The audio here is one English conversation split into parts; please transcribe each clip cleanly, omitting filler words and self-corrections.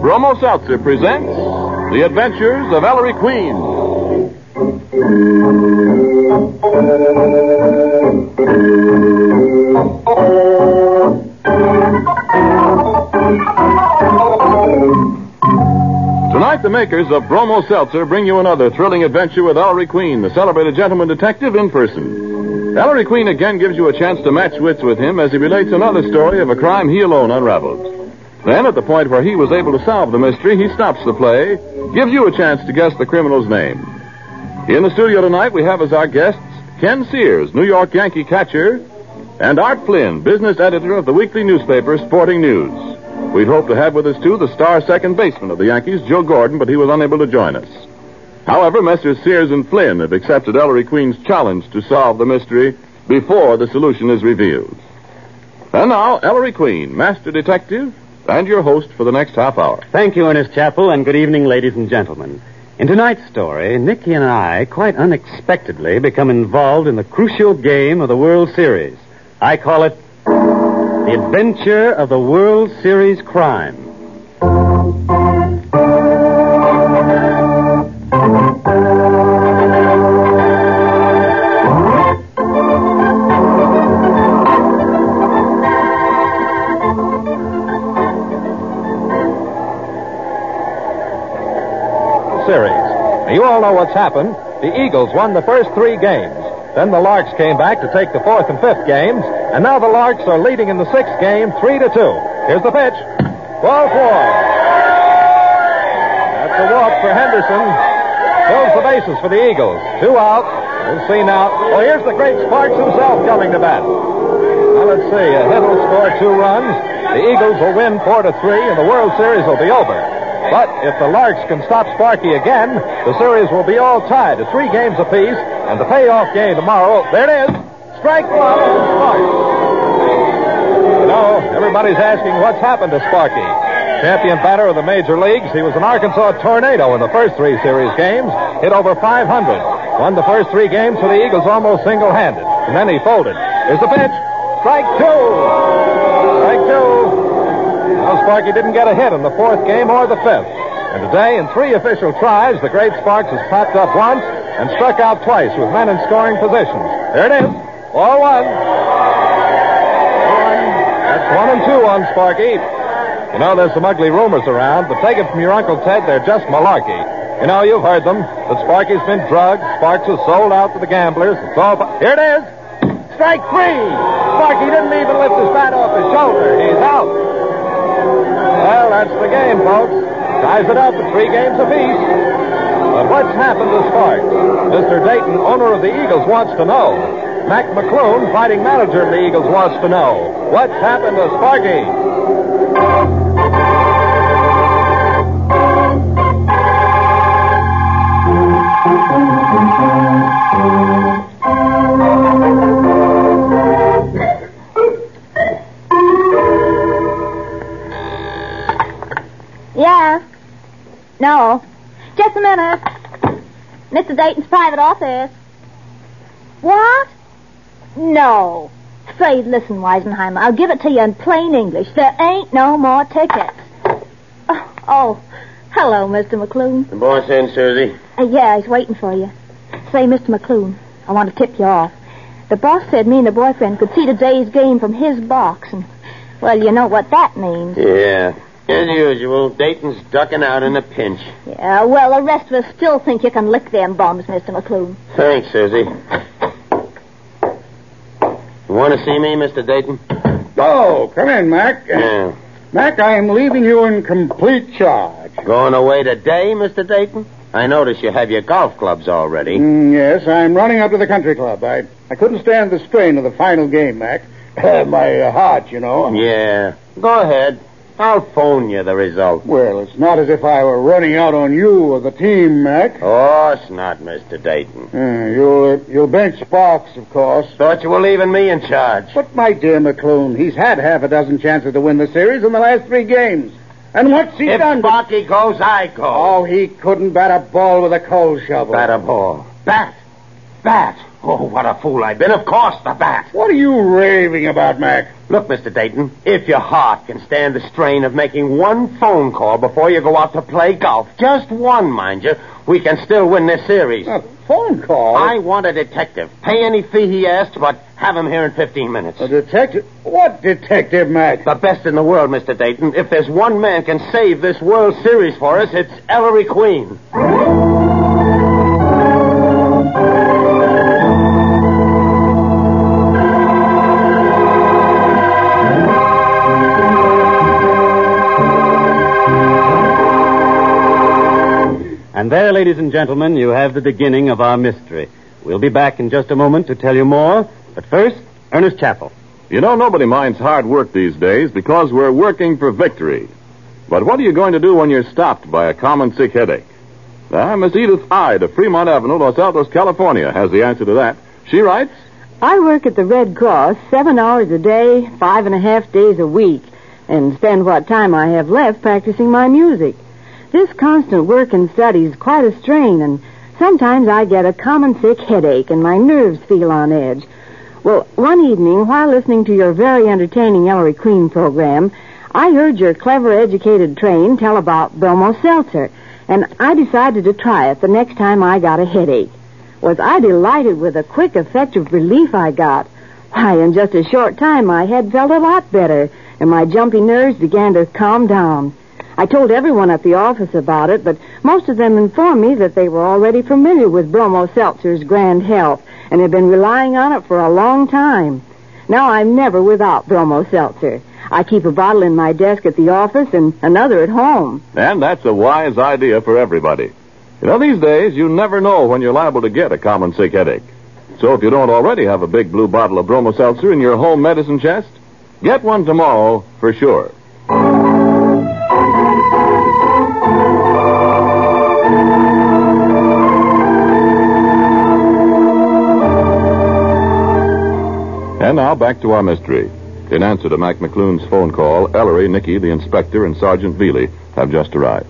Bromo Seltzer presents The Adventures of Ellery Queen. Tonight, the makers of Bromo Seltzer bring you another thrilling adventure with Ellery Queen, the celebrated gentleman detective, in person. Ellery Queen again gives you a chance to match wits with him as he relates another story of a crime he alone unraveled. Then, at the point where he was able to solve the mystery, he stops the play, gives you a chance to guess the criminal's name. In the studio tonight, we have as our guests Ken Sears, New York Yankee catcher, and Art Flynn, business editor of the weekly newspaper Sporting News. We'd hoped to have with us, too, the star second baseman of the Yankees, Joe Gordon, but he was unable to join us. However, Messrs. Sears and Flynn have accepted Ellery Queen's challenge to solve the mystery before the solution is revealed. And now, Ellery Queen, master detective, and your host for the next half hour. Thank you, Ernest Chappell, and good evening, ladies and gentlemen. In tonight's story, Nicky and I, quite unexpectedly, become involved in the crucial game of the World Series. I call it The Adventure of the World Series Crime. Series. Now, you all know what's happened. The Eagles won the first 3 games. Then the Larks came back to take the 4th and 5th games, and now the Larks are leading in the 6th game 3-2. Here's the pitch. Ball 4. That's a walk for Henderson. Fills the bases for the Eagles. 2 out. We'll see now. Oh, here's the great Sparks himself coming to bat. Now let's see. A hit will score 2 runs. The Eagles will win 4-3, and the World Series will be over. But if the Larks can stop Sparky again, the series will be all tied at 3 games apiece, and the payoff game tomorrow, there it is, strike 1, Sparks. You know, everybody's asking what's happened to Sparky. Champion batter of the major leagues, he was an Arkansas tornado in the first 3 series games, hit over 500, won the first 3 games for the Eagles almost single-handed, and then he folded. Here's the pitch, strike 2. Strike 2. Now, Sparky didn't get a hit in the 4th game or the 5th. And today, in 3 official tries, the great Sparks has popped up once and struck out twice with men in scoring positions. There it is. Ball 1. That's 1 and 2 on Sparky. You know, there's some ugly rumors around, but take it from your Uncle Ted, they're just malarkey. You know, you've heard them. That Sparky's been drugged, Sparks was sold out to the gamblers. It's all... Here it is. Strike 3. Sparky didn't even lift his bat off his shoulder. He's out. Well, that's the game, folks. Ties it up at 3 games apiece. But what's happened to Sparks? Mr. Dayton, owner of the Eagles, wants to know. Mac McClune, fighting manager of the Eagles, wants to know. What's happened to Sparky? Yeah. No. Just a minute. Mr. Dayton's private office. What? No. Say, listen, Weisenheimer, I'll give it to you in plain English. There ain't no more tickets. Oh. Hello, Mr. McClune. The boss in, Susie. Yeah, he's waiting for you. Say, Mr. McClune, I want to tip you off. The boss said me and the boyfriend could see today's game from his box, and, well, you know what that means. Yeah. As usual, Dayton's ducking out in a pinch. Yeah, well, the rest of us still think you can lick them bums, Mr. McClune. Thanks, Susie. You want to see me, Mr. Dayton? Oh, come in, Mac. Yeah. Mac, I am leaving you in complete charge. Going away today, Mr. Dayton? I notice you have your golf clubs already. Yes, I'm running up to the country club. I couldn't stand the strain of the final game, Mac. My heart, you know. Yeah. Go ahead. I'll phone you the result. Well, it's not as if I were running out on you or the team, Mac. Of course not, Mr. Dayton. You'll bench Sparks, of course. Thought you were leaving me in charge. But, my dear McClune, he's had half a dozen chances to win the series in the last 3 games. And what's he done? If Sparky goes, I go. Oh, he couldn't bat a ball with a coal shovel. Bat a ball. Bat. Oh, what a fool I've been. Of course, the bat. What are you raving about, Mac? Look, Mr. Dayton, if your heart can stand the strain of making one phone call before you go out to play golf, just one, mind you, we can still win this series. A phone call? I want a detective. Pay any fee he asks, but have him here in 15 minutes. A detective? What detective, Mac? The best in the world, Mr. Dayton. If there's one man can save this World Series for us, it's Ellery Queen. And there, ladies and gentlemen, you have the beginning of our mystery. We'll be back in just a moment to tell you more. But first, Ernest Chappell. You know, nobody minds hard work these days because we're working for victory. But what are you going to do when you're stopped by a common sick headache? Miss Edith Ide of Fremont Avenue, Los Altos, California, has the answer to that. She writes, I work at the Red Cross 7 hours a day, 5.5 days a week, and spend what time I have left practicing my music. This constant work and study is quite a strain, and sometimes I get a common sick headache and my nerves feel on edge. Well, one evening, while listening to your very entertaining Ellery Queen program, I heard your clever, educated train tell about Bromo Seltzer, and I decided to try it the next time I got a headache. Was I delighted with the quick, effective relief I got. Why, in just a short time, my head felt a lot better, and my jumpy nerves began to calm down. I told everyone at the office about it, but most of them informed me that they were already familiar with Bromo Seltzer's grand help and had been relying on it for a long time. Now I'm never without Bromo Seltzer. I keep a bottle in my desk at the office and another at home. and that's a wise idea for everybody. You know, these days, you never know when you're liable to get a common sick headache. So if you don't already have a big blue bottle of Bromo Seltzer in your home medicine chest, get one tomorrow for sure. And now back to our mystery. In answer to Mac McClune's phone call, Ellery, Nicky, the inspector, and Sergeant Veely have just arrived.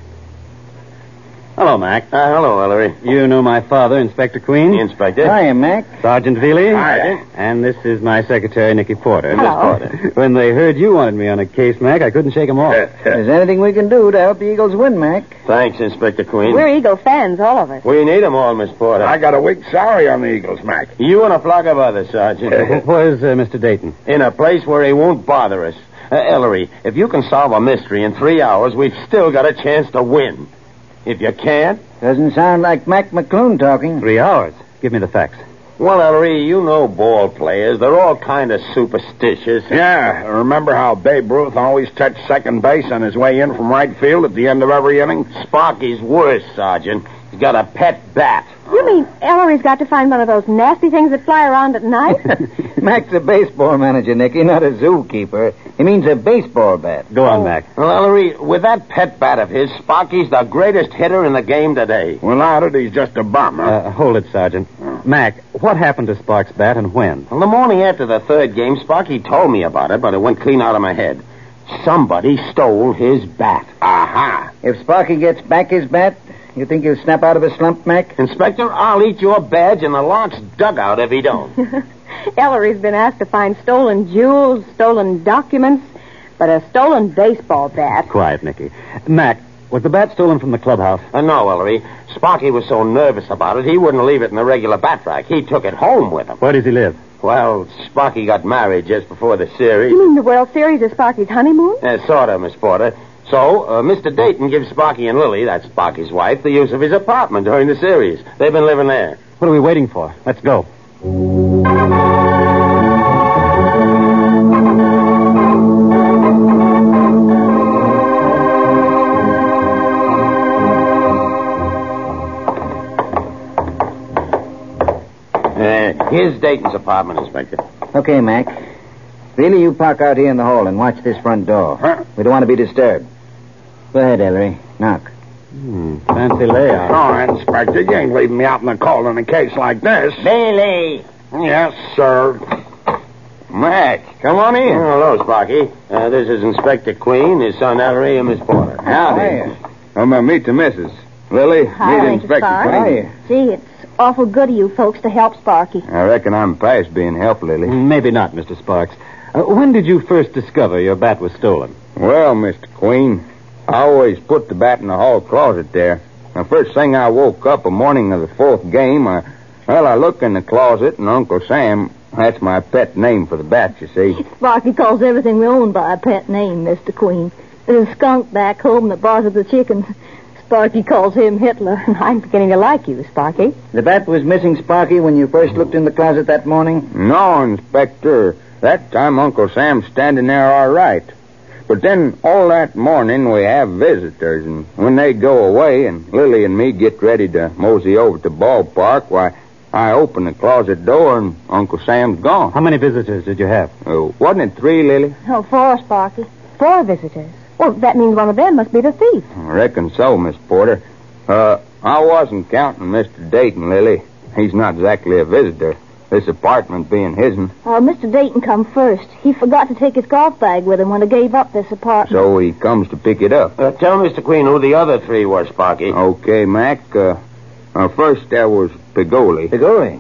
Hello, Mac. Hello, Ellery. You know my father, Inspector Queen. The inspector. Hiya, Mac. Sergeant Veely. Hi. And this is my secretary, Nicky Porter. Hello. Miss Porter. When they heard you wanted me on a case, Mac, I couldn't shake 'em off. Is anything we can do to help the Eagles win, Mac? Thanks, Inspector Queen. We're Eagle fans, all of us. We need 'em all, Miss Porter. I got a week's salary on the Eagles, Mac. You and a flock of others, Sergeant. Where's Mr. Dayton? In a place where he won't bother us. Ellery, if you can solve a mystery in 3 hours, we've still got a chance to win. If you can't... Doesn't sound like Mac McClune talking. 3 hours. Give me the facts. Well, Ellery, you know ball players. They're all kind of superstitious. Yeah, remember how Babe Ruth always touched second base on his way in from right field at the end of every inning? Sparky's worse, Sergeant. He's got a pet bat. You mean Ellery's got to find one of those nasty things that fly around at night? Mac's a baseball manager, Nicky, not a zookeeper. He means a baseball bat. Go on, Mac. Well, Ellery, with that pet bat of his, Sparky's the greatest hitter in the game today. Without it, he's just a bum, huh? Hold it, Sergeant. Mac, what happened to Spark's bat and when? Well, the morning after the third game, Sparky told me about it, but it went clean out of my head. Somebody stole his bat. Aha. If Sparky gets back his bat, you think he'll snap out of a slump, Mac? Inspector, I'll eat your badge in the Lark's dugout if he don't. Ellery's been asked to find stolen jewels, stolen documents, but a stolen baseball bat. Quiet, Nicky. Mac, was the bat stolen from the clubhouse? No, Ellery. Sparky was so nervous about it, he wouldn't leave it in the regular bat rack. He took it home with him. Where does he live? Well, Sparky got married just before the series. You mean the World Series is Sparky's honeymoon? Sort of, Miss Porter. So, Mr. Dayton gives Sparky and Lily, that's Sparky's wife, the use of his apartment during the series. They've been living there. What are we waiting for? Let's go. Here's Dayton's apartment, Inspector. Okay, Mac. Really, you park out here in the hall and watch this front door. Huh? We don't want to be disturbed. Go ahead, Ellery. Knock. Fancy layout. Oh, Inspector, you ain't leaving me out in the cold in a case like this. Bailey! Yes, sir. Mac, come on in. Hello, Sparky. This is Inspector Queen, his son Ellery, and Miss Porter. Howdy. Meet the missus. Lily, Hi, meet Mr. Inspector Spark. Queen. Hiya. Gee, it's awful good of you folks to help Sparky. I reckon I'm past being helped, Lily. Maybe not, Mr. Sparks. When did you first discover your bat was stolen? Well, Mr. Queen, I always put the bat in the hall closet there. The first thing I woke up the morning of the fourth game, I looked in the closet, and Uncle Sam, that's my pet name for the bat, you see. Sparky calls everything we own by a pet name, Mr. Queen. There's a skunk back home that bothers the chickens. Sparky calls him Hitler. I'm beginning to like you, Sparky. The bat was missing, Sparky, when you first looked in the closet that morning? No, Inspector. That time Uncle Sam's standing there all right. But then all that morning we have visitors, and when they go away and Lily and me get ready to mosey over to the ballpark, why, I open the closet door and Uncle Sam's gone. How many visitors did you have? Wasn't it 3, Lily? Oh, 4, Sparky. 4 visitors. Well, that means one of them must be the thief. I reckon so, Miss Porter. I wasn't counting Mr. Dayton, Lily. He's not exactly a visitor, this apartment being his'n. Oh, Mr. Dayton come first. He forgot to take his golf bag with him when he gave up this apartment. So he comes to pick it up. Tell Mr. Queen who the other 3 were, Sparky. Okay, Mac. First there was Pagoli. Pagoli?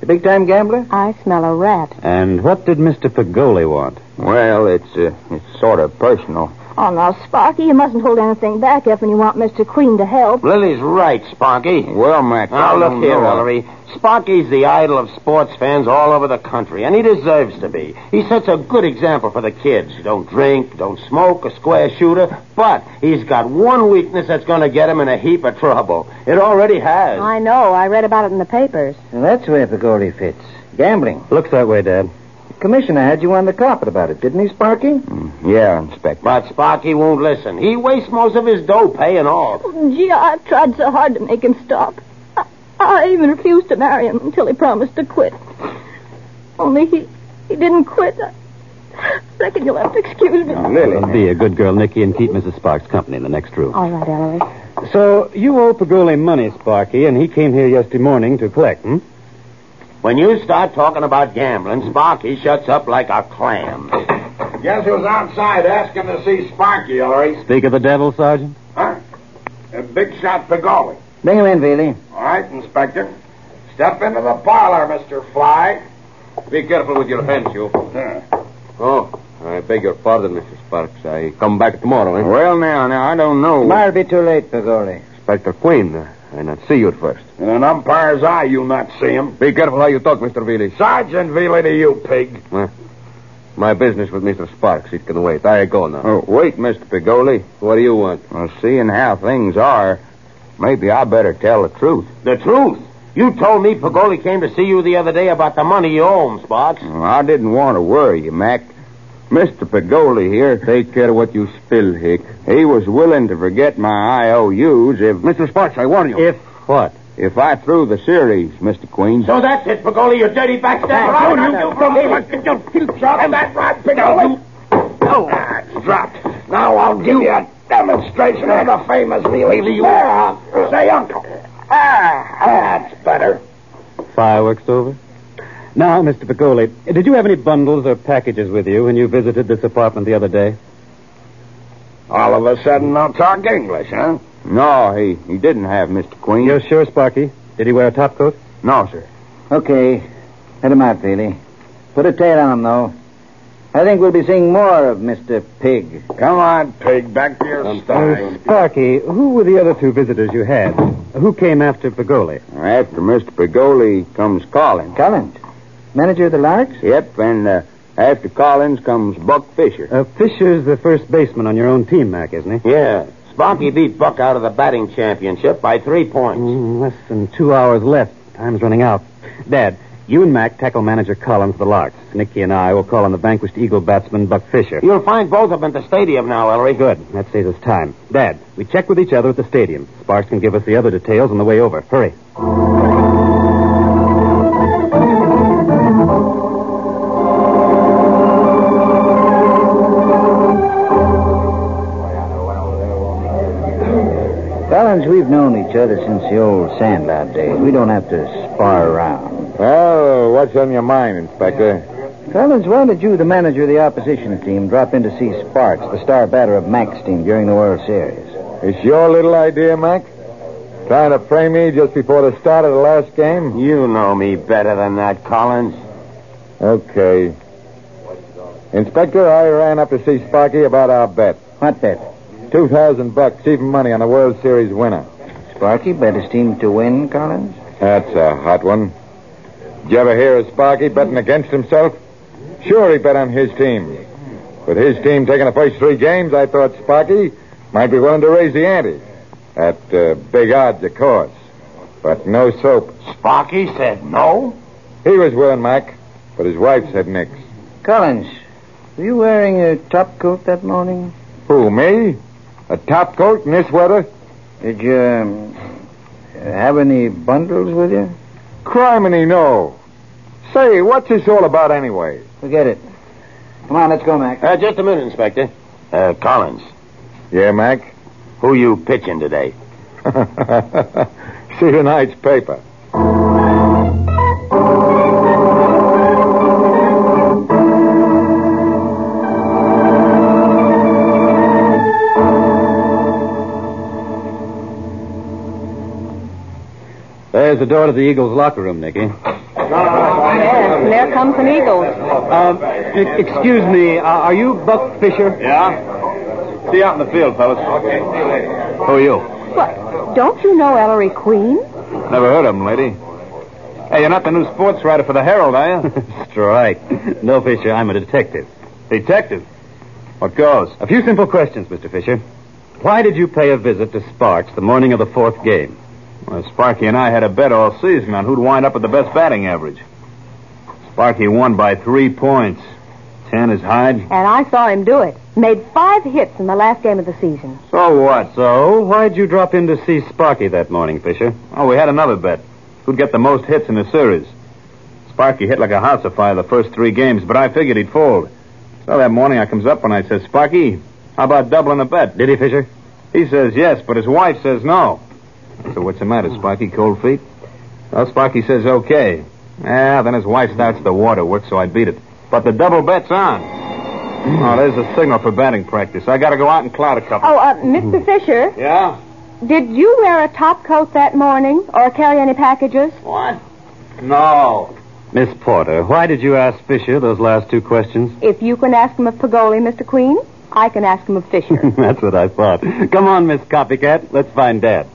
The big-time gambler? I smell a rat. And what did Mr. Pagoli want? Well, it's sort of personal. Oh, now, Sparky, you mustn't hold anything back if you want Mr. Queen to help. Lily's right, Sparky. Well, Mac, Now, look here, Ellery. Sparky's the idol of sports fans all over the country, and he deserves to be. He sets a good example for the kids. Don't drink, don't smoke, a square shooter. But he's got one weakness that's going to get him in a heap of trouble. It already has. I know. I read about it in the papers. Well, that's where Pagoli fits. Gambling. Looks that way, Dad. The commissioner had you on the carpet about it, didn't he, Sparky? Yeah, Inspector. But Sparky won't listen. He wastes most of his dough paying off. Gee, I've tried so hard to make him stop. I even refused to marry him until he promised to quit. Only he didn't quit. I reckon you'll have to excuse me. Lily. Be a good girl, Nicky, and keep Mrs. Sparks company in the next room. All right, Ellery. So you owe Pagoli money, Sparky, and he came here yesterday morning to collect, When you start talking about gambling, Sparky shuts up like a clam. Guess who's outside asking to see Sparky, Ellery? Speak of the devil, Sergeant? Huh? A big shot Pagoli. Bring him in, Veely. All right, Inspector. Step into the parlor, Mr. Fly. Be careful with your hands, you. Oh, I beg your pardon, Mr. Sparks. I come back tomorrow, eh? Well, now, I don't know. Tomorrow'll be too late, Pagoli. Inspector Queen, I not see you at first. In an umpire's eye, you not see him. Be careful how you talk, Mr. Veely. Sergeant Veely to you, pig. My business with Mr. Sparks, it can wait. I go now. Oh, wait, Mr. Pagoli. What do you want? Well, seeing how things are, maybe I better tell the truth. The truth? You told me Pagoli came to see you the other day about the money you owe him, Sparks. Well, I didn't want to worry you, Mac. Mr. Pagoli here, Take care of what you spill, Hick. he was willing to forget my IOUs if... Mr. Sparks, I warn you. If what? If I threw the series, Mr. Queen. So that's it, Pagoli, you dirty backstabber. Drop that right, Pagoli. Oh, it's dropped. Now I'll give you a demonstration of the famous Veely. Say, Uncle. That's better. Fireworks over? Now, Mr. Pagoli, did you have any bundles or packages with you when you visited this apartment the other day? All of a sudden, I'll talk English, huh? No, he didn't have, Mr. Queen. You're sure, Sparky? Did he wear a topcoat? No, sir. Okay. Let him out, Veely. Put a tail on him, though. I think we'll be seeing more of Mr. Pig. Come on, pig. Back to your style. Sparky, who were the other 2 visitors you had? Who came after Pagoli? After Mr. Pagoli comes Collins. Collins? Manager of the Larks? Yep, and after Collins comes Buck Fisher. Fisher's the first baseman on your own team, Mac, isn't he? Yeah. Sparky beat Buck out of the batting championship by 3 points. Less than 2 hours left. Time's running out. Dad, you and Mac tackle manager Collins, the Larks. Nicky and I will call on the vanquished Eagle batsman, Buck Fisher. You'll find both of them at the stadium now, Ellery. Good. That saves us time. Dad, we check with each other at the stadium. Sparks can give us the other details on the way over. Hurry. Collins, we've known each other since the old Sandlot days. We don't have to spar around. Well, what's on your mind, Inspector? Collins, why did you, the manager of the opposition team, drop in to see Sparks, the star batter of Mac's team, during the World Series? It's your little idea, Mac? Trying to frame me just before the start of the last game? You know me better than that, Collins. Okay. Inspector, I ran up to see Sparky about our bet. What bet? $2,000, even money on the World Series winner. Sparky bet his team to win, Collins? That's a hot one. Did you ever hear of Sparky betting against himself? Sure, he bet on his team. With his team taking the first 3 games, I thought Sparky might be willing to raise the ante. At big odds, of course. But no soap. Sparky said no? He was willing, Mac, but his wife said nix. Collins, were you wearing a top coat that morning? Who, me? A top coat in this weather? Did you have any bundles with you? Criminy, no. Say, what's this all about anyway? Forget it. Come on, let's go, Mac. Just a minute, Inspector. Collins, Yeah, Mac? who you pitching today? See tonight's paper. There's the door to the Eagles' locker room, Nicky. Yes, and there comes an eagle. Excuse me, are you Buck Fisher? Yeah? See you out in the field, fellas. Who are you? What? Don't you know Ellery Queen? Never heard of him, lady. Hey, you're not the new sports writer for the Herald, are you? Strike. No, Fisher, I'm a detective. Detective? What goes? A few simple questions, Mr. Fisher. Why did you pay a visit to Sparks the morning of the 4th game? Well, Sparky and I had a bet all season on who'd wind up with the best batting average. Sparky won by 3 points. 10 is Hyde. And I saw him do it. Made 5 hits in the last game of the season. So what? So, why'd you drop in to see Sparky that morning, Fisher? Oh, we had another bet. Who'd get the most hits in the series? Sparky hit like a house afire the first 3 games, but I figured he'd fold. So that morning I comes up and I says, Sparky, how about doubling the bet? Did he, Fisher? He says yes, but his wife says no. So what's the matter, Sparky? Cold feet? Well, Sparky says okay. Then his wife starts the waterworks, so I beat it. But the double bet's on. Oh, there's a signal for batting practice. I gotta go out and clout a couple. Oh, Mr. Fisher, Yeah? did you wear a top coat that morning or carry any packages? What? No. Miss Porter, why did you ask Fisher those last 2 questions? If you can ask him of Pagoli, Mr. Queen, I can ask him of Fisher. That's what I thought. Come on, Miss Copycat. Let's find Dad.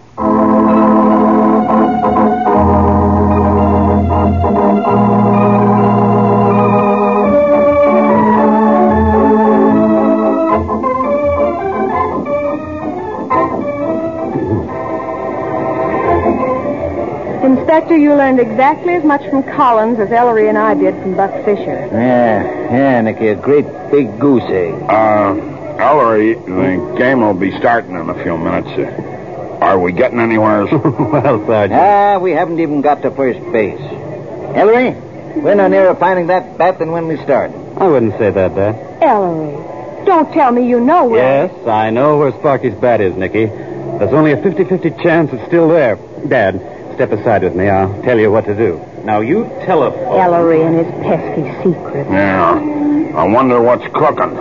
Inspector, you learned exactly as much from Collins as Ellery and I did from Buck Fisher. Yeah, Nicky, a great big goose egg. Ellery, the game will be starting in a few minutes. Are we getting anywhere? Well, Sergeant. We haven't even got to first base. Ellery, we're no nearer finding that bat than when we started. I wouldn't say that, Dad. Ellery, don't tell me you know where... Yes, I know where Sparky's bat is, Nicky. There's only a 50-50 chance it's still there. Dad, step aside with me. I'll tell you what to do. Now, you telephone. Ellery and his pesky secret. Yeah. I wonder what's cooking.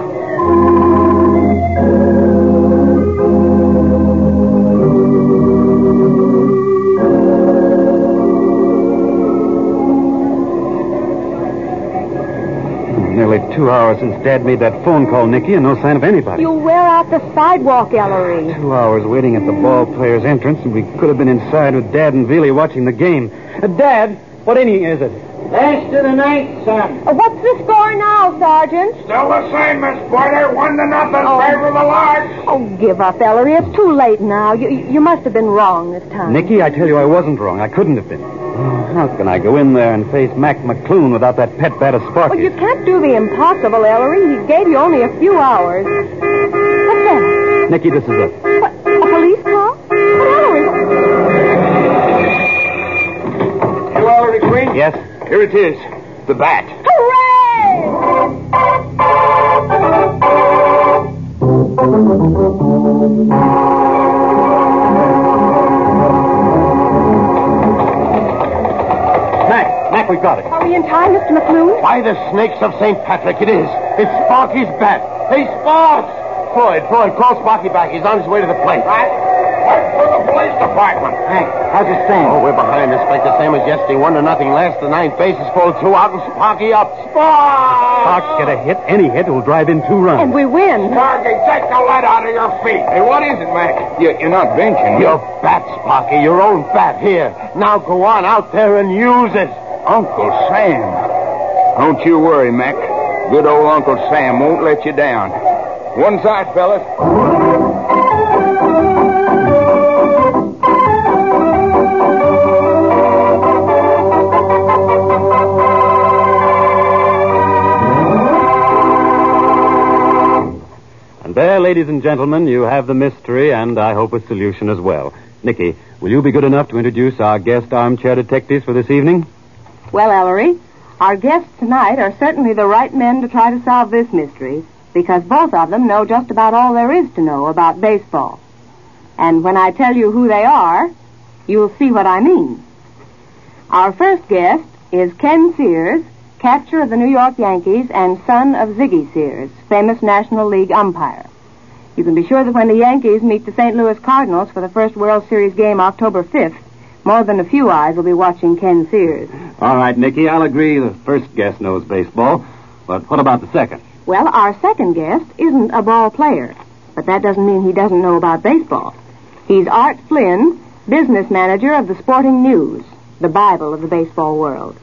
Nearly 2 hours since Dad made that phone call, Nicky, and no sign of anybody. You wear out the sidewalk, Ellery. 2 hours waiting at the ball player's entrance, and we could have been inside with Dad and Veely watching the game. Dad, what inning is it? Last of the ninth, son. What's the score now, Sergeant? Still the same, Miss Porter. 1-0 favor of the Larks. Oh, give up, Ellery. It's too late now. You must have been wrong this time. Nicky, I tell you I wasn't wrong. I couldn't have been. Oh, how can I go in there and face Mac McClune without that pet bat of Sparky? Well, you can't do the impossible, Ellery. He gave you only a few hours. What's that? Nicky, this is it. What, a police call? But Ellery... You Ellery Queen? Yes? Here it is. The bat. Mac, we got it. Are we in time, Mr. McClune? By the snakes of St. Patrick, it is. It's Sparky's bat. Hey, Sparks! Floyd, call Sparky back. He's on his way to the plate. Right. Wait for the police to department. Hank, how's it stand? Oh, we're behind, Inspector. Same as yesterday. 1-0 last. The ninth bases full. 2 out and Sparky up. Sparks get a hit. Any hit will drive in 2 runs. And we win. Sparky, take the lead out of your feet. Hey, what is it, Mac? You're not benching. Your bat, Sparky. Your own bat. Here. Now go on out there and use it. Uncle Sam. Don't you worry, Mac. Good old Uncle Sam won't let you down. One side, fellas. And there, ladies and gentlemen, you have the mystery and I hope a solution as well. Nicky, will you be good enough to introduce our guest armchair detectives for this evening? Well, Ellery, our guests tonight are certainly the right men to try to solve this mystery, because both of them know just about all there is to know about baseball. And when I tell you who they are, you'll see what I mean. Our first guest is Ken Sears, catcher of the New York Yankees and son of Ziggy Sears, famous National League umpire. You can be sure that when the Yankees meet the St. Louis Cardinals for the first World Series game October 5th, more than a few eyes will be watching Ken Sears. All right, Nicky, I'll agree the first guest knows baseball. But what about the second? Well, our second guest isn't a ball player, but that doesn't mean he doesn't know about baseball. He's Art Flynn, business manager of the Sporting News, the Bible of the baseball world.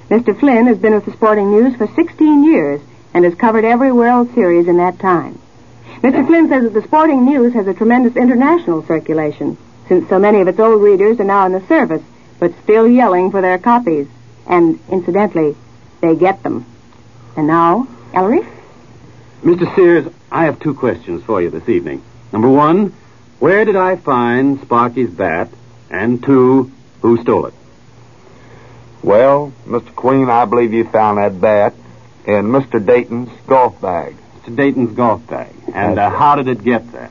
Mr. Flynn has been with the Sporting News for 16 years and has covered every World Series in that time. Mr. Flynn says that the Sporting News has a tremendous international circulation, since so many of its old readers are now in the service, but still yelling for their copies. And, incidentally, they get them. And now, Ellery? Mr. Sears, I have 2 questions for you this evening. Number 1, where did I find Sparky's bat? And 2, who stole it? Well, Mr. Queen, I believe you found that bat in Mr. Dayton's golf bag. Mr. Dayton's golf bag. And how did it get there?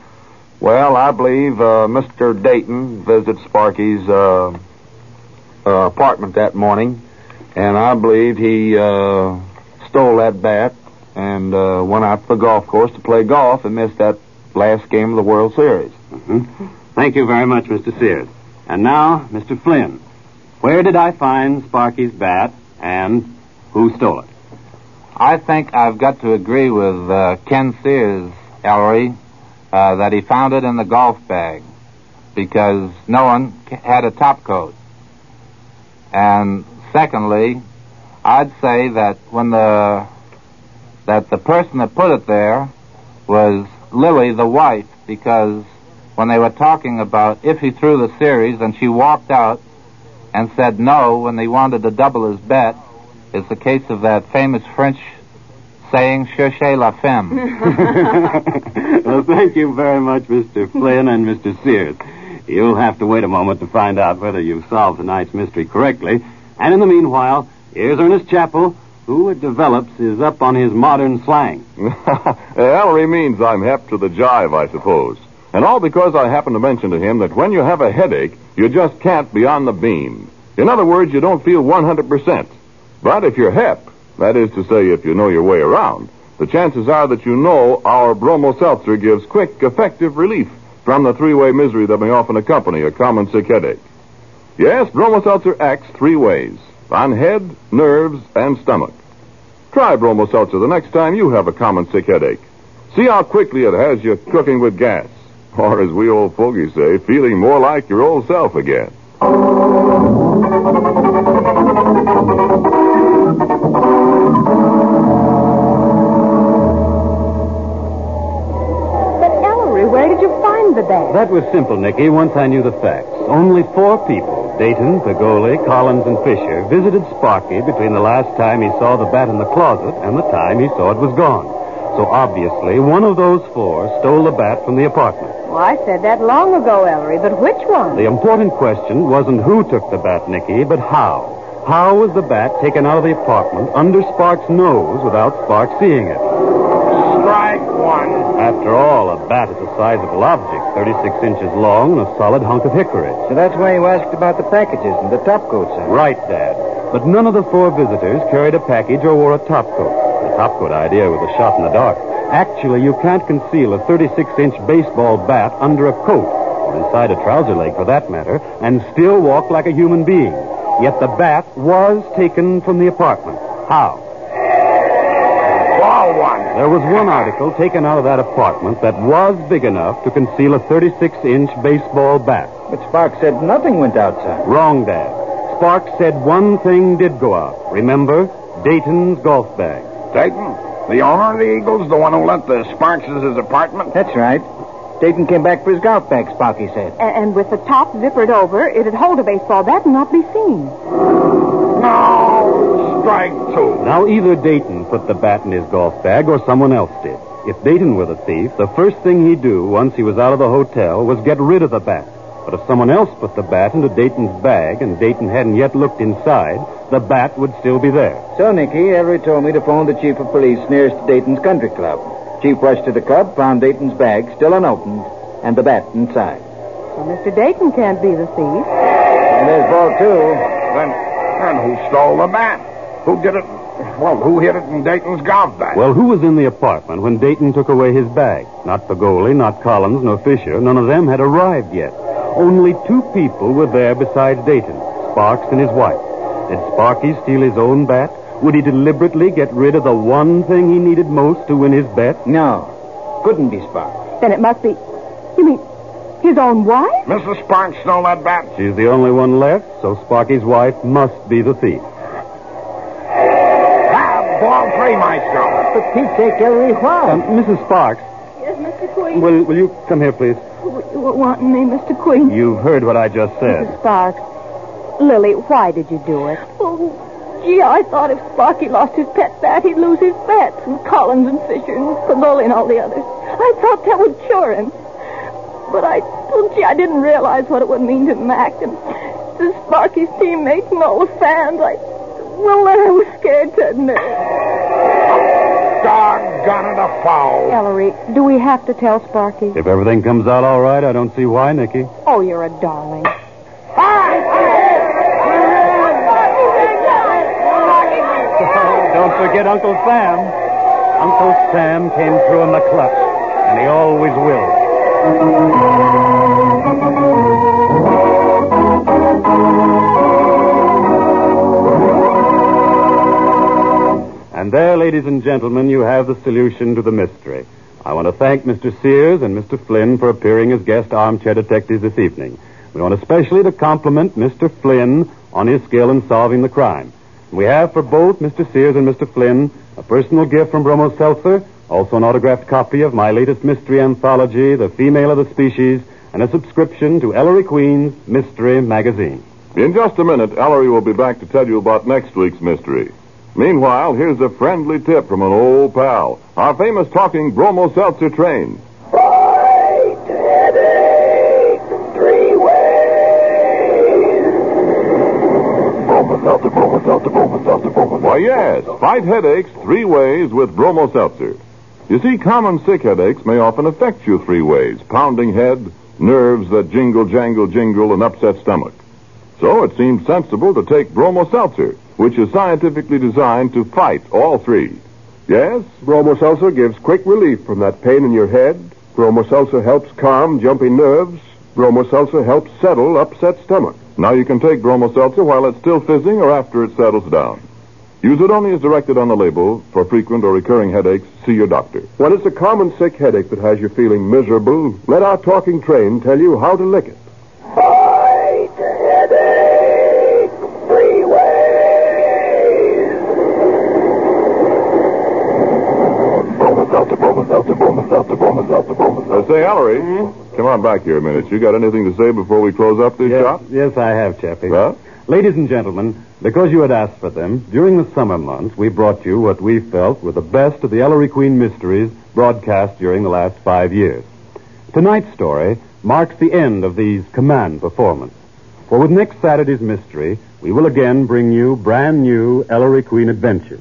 Well, I believe Mr. Dayton visited Sparky's apartment that morning, and I believe he stole that bat and went out to the golf course to play golf and missed that last game of the World Series. Mm-hmm. Thank you very much, Mr. Sears. And now, Mr. Flynn, where did I find Sparky's bat and who stole it? I think I've got to agree with Ken Sears, Ellery, that he found it in the golf bag because no one had a top coat. And secondly, I'd say that the person that put it there was Lily, the wife, because when they were talking about if he threw the series and she walked out and said no when they wanted to double his bet, it's the case of that famous French saying, cherchez la femme. Well, thank you very much, Mr. Flynn and Mr. Sears. You'll have to wait a moment to find out whether you've solved tonight's mystery correctly. And in the meanwhile, here's Ernest Chappell, who, it develops, is up on his modern slang. Ellery means I'm hep to the jive, I suppose. And all because I happened to mention to him that when you have a headache, you just can't be on the beam. In other words, you don't feel 100%. But if you're hep, that is to say, if you know your way around, the chances are that you know our Bromo Seltzer gives quick, effective relief from the 3-way misery that may often accompany a common sick headache. Yes, Bromo Seltzer acts 3 ways, on head, nerves, and stomach. Try Bromo Seltzer the next time you have a common sick headache. See how quickly it has you cooking with gas. Or, as we old fogies say, feeling more like your old self again. Where did you find the bat? That was simple, Nicky, once I knew the facts. Only 4 people, Dayton, Pagoli, Collins, and Fisher, visited Sparky between the last time he saw the bat in the closet and the time he saw it was gone. So obviously, one of those 4 stole the bat from the apartment. Well, I said that long ago, Ellery, but which one? The important question wasn't who took the bat, Nicky, but how. How was the bat taken out of the apartment under Spark's nose without Spark seeing it? Strike 1. After all, a bat is a sizable object, 36 inches long and a solid hunk of hickory. So that's why you asked about the packages and the top coats, huh? Right, Dad. But none of the 4 visitors carried a package or wore a top coat. The top coat idea was a shot in the dark. Actually, you can't conceal a 36-inch baseball bat under a coat, or or inside a trouser leg for that matter, and still walk like a human being. Yet the bat was taken from the apartment. How? Ball one. There was one article taken out of that apartment that was big enough to conceal a 36-inch baseball bat. But Sparks said nothing went outside. Wrong, Dad. Sparks said one thing did go out. Remember? Dayton's golf bag. Dayton? The owner of the Eagles? The one who lent the Sparks' his apartment? That's right. Dayton came back for his golf bag, Sparky said. And with the top zippered over, it'd hold a baseball bat and not be seen. No! Strike two. Now, either Dayton put the bat in his golf bag or someone else did. If Dayton were the thief, the first thing he'd do once he was out of the hotel was get rid of the bat. But if someone else put the bat into Dayton's bag and Dayton hadn't yet looked inside, the bat would still be there. So, Nicky, Ellery told me to phone the chief of police nearest to Dayton's country club. Chief rushed to the club, found Dayton's bag still unopened, and the bat inside. Well, Mr. Dayton can't be the thief. And there's ball two. Then who stole the bat? Who did it? Well, who hid it in Dayton's golf bag? Well, who was in the apartment when Dayton took away his bag? Not Pagoli, not Collins, nor Fisher. None of them had arrived yet. Only two people were there besides Dayton, Sparks and his wife. Did Sparky steal his own bat? Would he deliberately get rid of the one thing he needed most to win his bet? No. Couldn't be Sparks. Then it must be... You mean his own wife? Mrs. Sparks stole that bat? She's the only one left, so Sparky's wife must be the thief. Ball three, Maestro. For Pete's sake, Ellery, why? Mrs. Sparks. Yes, Mr. Queen. Will you come here, please? You were wanting me, Mr. Queen. You've heard what I just said. Mrs. Sparks. Lily, why did you do it? Oh, gee, I thought if Sparky lost his pet bat, he'd lose his bets. And Collins and Fisher and Pagoli and all the others. I thought that would cure him. But I didn't realize what it would mean to Mac and to Sparky's teammates and all the fans. I was scared to admit it. Doggone it, a foul. Ellery, do we have to tell Sparky? If everything comes out all right, I don't see why, Nicky. Oh, you're a darling. Don't forget Uncle Sam. Uncle Sam came through in the clutch, and he always will. And there, ladies and gentlemen, you have the solution to the mystery. I want to thank Mr. Sears and Mr. Flynn for appearing as guest armchair detectives this evening. We want especially to compliment Mr. Flynn on his skill in solving the crime. We have for both Mr. Sears and Mr. Flynn a personal gift from Bromo Seltzer, also an autographed copy of my latest mystery anthology, The Female of the Species, and a subscription to Ellery Queen's Mystery Magazine. In just a minute, Ellery will be back to tell you about next week's mystery. Meanwhile, here's a friendly tip from an old pal, our famous talking Bromo Seltzer train. Fight headache 3 ways. Bromo Seltzer, Bromo Seltzer, Bromo Seltzer, Bromo Seltzer. Why, yes, fight headaches 3 ways with Bromo Seltzer. You see, common sick headaches may often affect you 3 ways: pounding head, nerves that jingle, jangle, jingle, and upset stomach. So it seems sensible to take Bromo Seltzer, which is scientifically designed to fight all 3. Yes, Bromo Seltzer gives quick relief from that pain in your head. Bromo Seltzer helps calm jumping nerves. Bromo Seltzer helps settle upset stomach. Now you can take Bromo Seltzer while it's still fizzing or after it settles down. Use it only as directed on the label. For frequent or recurring headaches, see your doctor. When it's a common sick headache that has you feeling miserable, let our talking train tell you how to lick it. Fight headache 3 ways. Bromo Seltzer, Bromo Seltzer, Bromo Seltzer, Bromo Seltzer, Bromo Seltzer. Say, Ellery, come on back here a minute. You got anything to say before we close up this shop? Yes, I have, Chappie. Well? Ladies and gentlemen, because you had asked for them, during the summer months, we brought you what we felt were the best of the Ellery Queen mysteries broadcast during the last 5 years. Tonight's story marks the end of these command performances. For with next Saturday's mystery, we will again bring you brand new Ellery Queen adventures.